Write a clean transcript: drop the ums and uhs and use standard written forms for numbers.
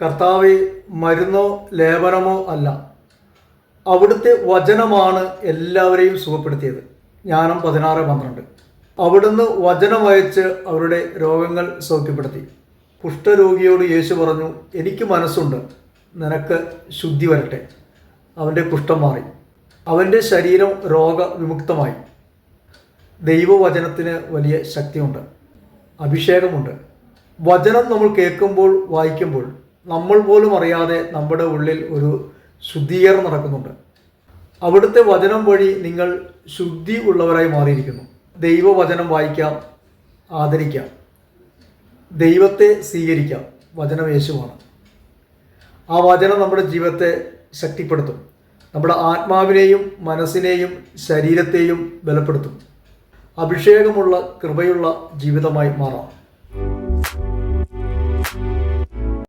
കർത്താവെ, മരുന്നോ ലേപനമോ അല്ല, അവിടുത്തെ വചനമാണ് എല്ലാവരെയും സുഖപ്പെടുത്തിയത്. ജ്ഞാനം 16:12. അവിടുന്ന് വചനമയച്ച് അവരുടെ രോഗങ്ങൾ സൗഖ്യപ്പെടുത്തി. കുഷ്ഠരോഗിയോട് യേശു പറഞ്ഞു, എനിക്ക് മനസ്സുണ്ട്, നിനക്ക് ശുദ്ധി വരട്ടെ. അവൻ്റെ കുഷ്ഠം മാറി, അവൻ്റെ ശരീരം രോഗവിമുക്തമായി. ദൈവവചനത്തിന് വലിയ ശക്തിയുണ്ട്, അഭിഷേകമുണ്ട്. വചനം നമ്മൾ കേൾക്കുമ്പോൾ, വായിക്കുമ്പോൾ നമ്മൾ പോലും അറിയാതെ നമ്മുടെ ഉള്ളിൽ ഒരു ശുദ്ധീകരണം നടക്കുന്നുണ്ട്. അവിടുത്തെ വചനം വഴി നിങ്ങൾ ശുദ്ധി ഉള്ളവരായി മാറിയിരിക്കുന്നു. ദൈവവചനം വായിക്കാം, ആദരിക്കാം, ദൈവത്തെ സ്വീകരിക്കാം. വചനം യേശുവാണ്. ആ വചനം നമ്മുടെ ജീവിതത്തെ ശക്തിപ്പെടുത്തും, നമ്മുടെ ആത്മാവിനെയും മനസ്സിനെയും ശരീരത്തെയും ബലപ്പെടുത്തും. അഭിഷേകമുള്ള കൃപയുള്ള ജീവിതമായി മാറാം.